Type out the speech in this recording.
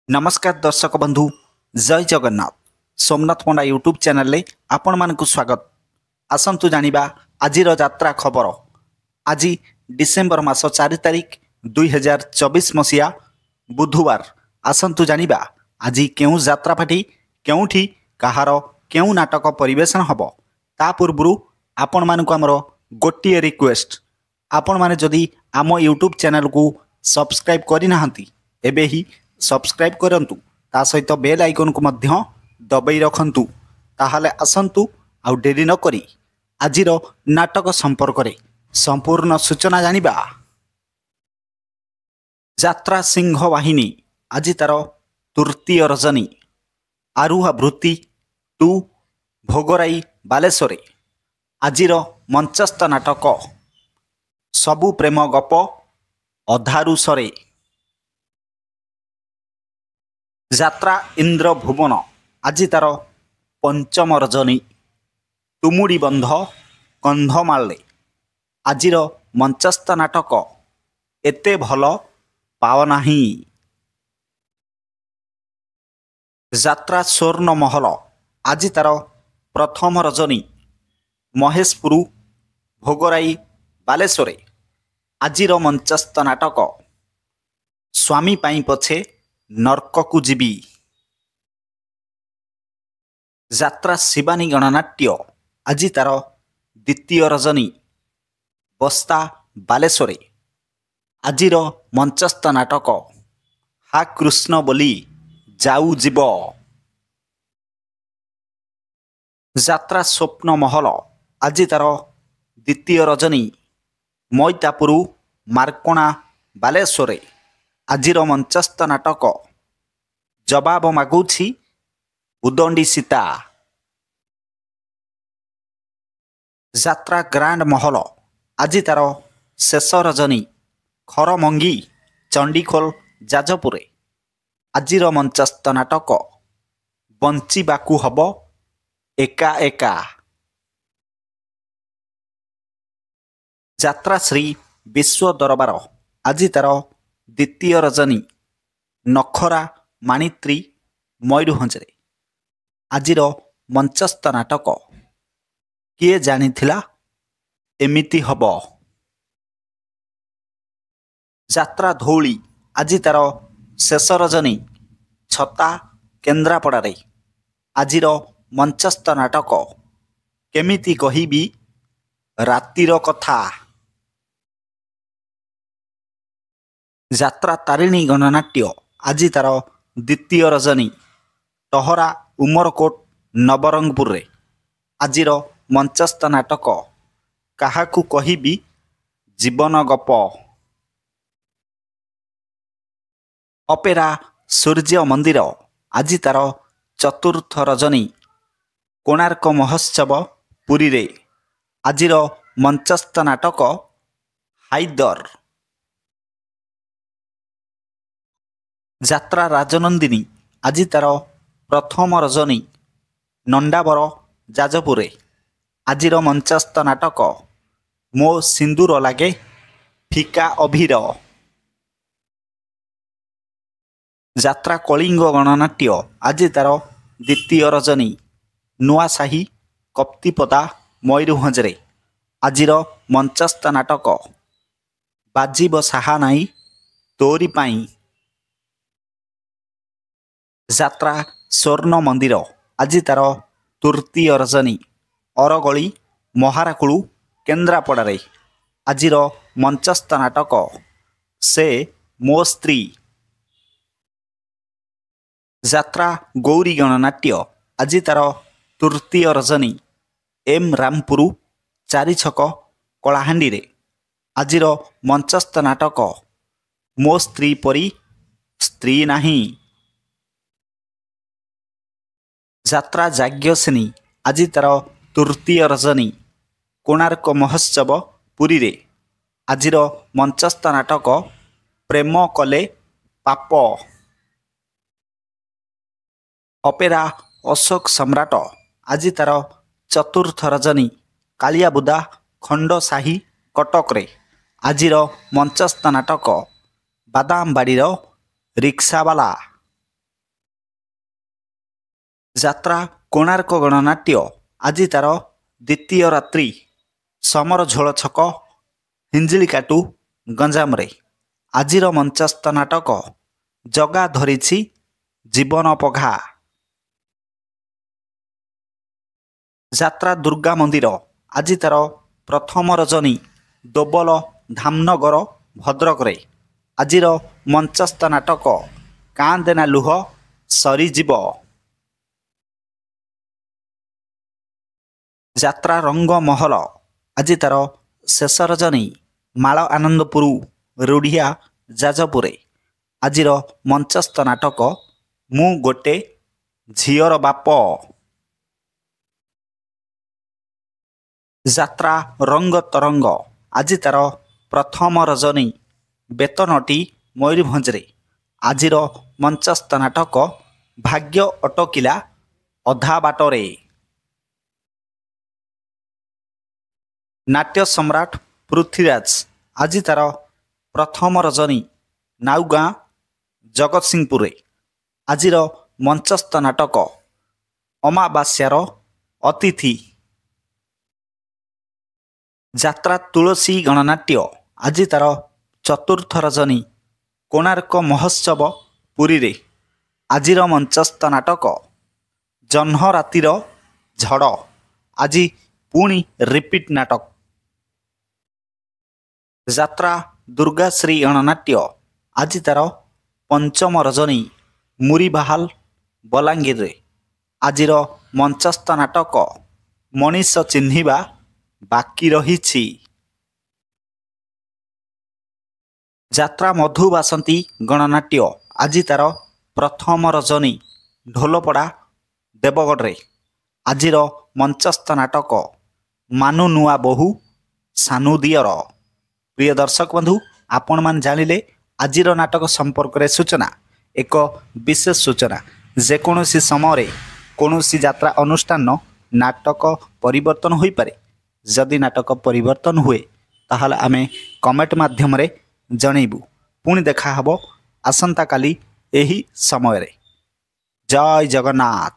नमस्कार दर्शक बंधु जय जगन्नाथ सोमनाथ पंडा यूट्यूब चैनल आपण मानकु स्वागत। आसंतु जानिबा आजिर यात्रा खबर। आज डिसेम्बर मास 4 तारिख 2024 मसीहा बुधवार। आसंतु जानिबा आज केउ यात्रा पार्टी केउठी कहार केउ नाटक परिवेशन हब। ता पूर्वरु आपण मानकु हमर गोटिए रिक्वेस्ट, आपण माने जदि आम यूट्यूब चैनल को सब्सक्राइब करि नाहंती एबे ही सब्सक्राइब करंतु, ता सहित बेल आइकन को मध्य दबाई रखंतु। ताहाले आसंतु आउ डेरी न करी आजिर नाटक संपर्क रे संपूर्ण सूचना जानिबा। यात्रा सिंह वाहिनी आज तार तृतीय रजनी। आरुहा भृति टू भोगराई बालेश्वरे आजिर मंचस्थ नाटक सबु प्रेम गप अधारु सरे। यात्रा इंद्र भुवन आज तार पंचम रजनी। तुमुड़ी बंध कंधमाले आजिर मंचस्थ नाटक एते भल पाव नाही। यात्रा स्वर्ण महल आज तार प्रथम रजनी। महेशपुर भोगराई बालेश्वरे आजिर मंचस्थ नाटक स्वामी पाई पछे नर्क को जीवी। यात्रा शिवानी गणनाट्य आज तार द्वितीय रजनी। बस्ता बालेश्वरे आजिर मंचस्थ नाटक हा कृष्ण बोली जाऊ जीव। यात्रा स्वप्न महल आज तार द्वितीय रजनी। मैतापुर मार्कोणा बालेश्वरे आजिर मंचस्थ नाटक जवाब मागुछि उदंडी सीता। यात्रा ग्रांड महल आज तार शेष रजनी। खरमंगी चंडीखोल जाजपुरे आजिर मंचस्थ नाटक बंचिबाकू हब एका एका। यात्रा श्री विश्व दरबार आज तार द्वितीय रजनी। नखरा माणित्री मयूरभंजरे आजिर मंचस्थ नाटक किए जानिथिला एमिति हब। यात्रा धौली आज तार शेष रजनी। छता केन्द्रापड़ारे आजिर मंचस्थ नाटक केमिति कहिबी रातिर कथा। यात्रा तारिणी गणनाट्य आज तार द्वितीय रजनी। टहरा उमरकोट नवरंगपुर रे आजिर मंचस्थ नाटक काहाकू कहिबी जीवन गप। अपेरा सूर्य मंदिर आज तार चतुर्थ रजनी। कोणार्क महोत्सव पुरी रे आजिर मंचस्थ नाटक हाइदर। यात्रा राजनंदिनी आज तार प्रथम रजनी। नंडाबर जाजपुरे आजिर मंचस्थ नाटक मो सिंदूर लागे फिका अभीर। यात्रा कलिंग गणनाट्य आज तार द्वितीय रजनी। नुआसाही कप्तिपदा मयूरभंजरे आजिर मंचस्थ नाटक बाजीब साहा नाई तोरी पाई। यात्रा स्वर्ण मंदिर आज तार तृतीय रजनी। अरगली महाराकुलू केन्द्रापड़ारे आजिर मंचस्थ नाटक से मो स्त्री। यात्रा गौरी गणनाट्य आज तार तृतीय रजनी। एम रामपुर चारि छक कलाहांडी रे आजिर मंचस्थ नाटक मो स्त्री परी स्त्री नाही। यात्रा जाग्यसेनी आज तार तृतीय रजनी। कोणार्क महोत्सव पुरी रे आजिर मंचस्थ नाटक प्रेम कले पाप। अपेरा अशोक सम्राट आज तार चतुर्थ रजनी। कालियाबुदा खंडसाही कटक रे आजिर मंचस्थ नाटक बादामबाड़ी रिक्सावाला। ଯାତ୍ରା କୋଣାର୍କ ଗଣନାଟ୍ୟ ଆଜି ତାର ଦ୍ୱିତୀୟ ରାତ୍ରି ସମର ଝୋଳ ଛକ ହିଞ୍ଜିଳିକାଟୁ ଗଞ୍ଜାମରେ। ଆଜିର ମଞ୍ଚସ୍ଥ ନାଟକ ଜଗା ଧରିଛି ଜୀବନ ପଘା। ଯାତ୍ରା ଦୁର୍ଗା ମନ୍ଦିର ଆଜି ତାର ପ୍ରଥମ ରଜନୀ ଦୋବଲ ଧାମନଗର ଭଦ୍ରକରେ। ଆଜିର ମଞ୍ଚସ୍ଥ ନାଟକ କାନ୍ଦେନା ଲୁହ ସରିଯିବ। ଯାତ୍ରା ରଙ୍ଗମହଲ ଆଜି ତାର ଶେଷ ରଜନୀ ମାଳ ଆନନ୍ଦପୁର ରୁଢ଼ିଆ ଯାଜପୁରରେ। ଆଜିର ମଞ୍ଚସ୍ଥ ନାଟକ ମୁଁ ଗୋଟେ ଝିଅର ବାପ। ଯାତ୍ରା ରଙ୍ଗ ତରଙ୍ଗ ଆଜି ତାର ପ୍ରଥମ ରଜନୀ ବେତନଟି ମୟୂରଭଞ୍ଜରେ। ଆଜିର ମଞ୍ଚସ୍ଥ ନାଟକ ଭାଗ୍ୟ ଅଟକିଲା ଅଧା ବାଟରେ। ନାଟ୍ୟ ସମ୍ରାଟ ପୃଥ୍ୱୀରାଜ ଆଜି ତାର ପ୍ରଥମ ରଜନୀ ନାଉଗାଁ ଜଗତସିଂହପୁରରେ। ଆଜିର ମଞ୍ଚସ୍ଥ ନାଟକ ଅମାବାସ୍ୟାର ଅତିଥି। ଯାତ୍ରା ତୁଳସୀ ଗଣନାଟ୍ୟ ଆଜି ତାର ଚତୁର୍ଥ ରଜନୀ କୋଣାର୍କ ମହୋତ୍ସବ ପୁରୀରେ। ଆଜିର ମଞ୍ଚସ୍ଥ ନାଟକ ଜହ୍ନ ରାତିର ଝଡ଼। ଆଜି ପୁଣି ରିପିଟ୍ ନାଟକ। ଯାତ୍ରା ଦୁର୍ଗାଶ୍ରୀ ଗଣନାଟ୍ୟ ଆଜି ତାର ପଞ୍ଚମ ରଜନୀ ମୁରିବାହାଲ ବଲାଙ୍ଗୀରରେ। ଆଜିର ମଞ୍ଚସ୍ଥ ନାଟକ ମଣିଷ ଚିହ୍ନିବା ବାକି ରହିଛି। ଯାତ୍ରା ମଧୁବାସନ୍ତୀ ଗଣନାଟ୍ୟ ଆଜି ତାର ପ୍ରଥମ ରଜନୀ ଢୋଲପଡ଼ା ଦେବଗଡ଼ରେ। ଆଜିର ମଞ୍ଚସ୍ଥ ନାଟକ ମାନୁ ନୂଆ ବୋହୂ ସାନୁ ଦିଅର। ପ୍ରିୟ ଦର୍ଶକ ବନ୍ଧୁ, ଆପଣମାନେ ଜାଣିଲେ ଆଜିର ନାଟକ ସମ୍ପର୍କରେ ସୂଚନା। ଏକ ବିଶେଷ ସୂଚନା, ଯେକୌଣସି ସମୟରେ କୌଣସି ଯାତ୍ରା ଅନୁଷ୍ଠାନ ନାଟକ ପରିବର୍ତ୍ତନ ହୋଇପାରେ। ଯଦି ନାଟକ ପରିବର୍ତ୍ତନ ହୁଏ ତାହେଲେ ଆମେ କମେଣ୍ଟ ମାଧ୍ୟମରେ ଜଣେଇବୁ। ପୁଣି ଦେଖା ହେବ ଆସନ୍ତାକାଲି ଏହି ସମୟରେ। ଜୟ ଜଗନ୍ନାଥ।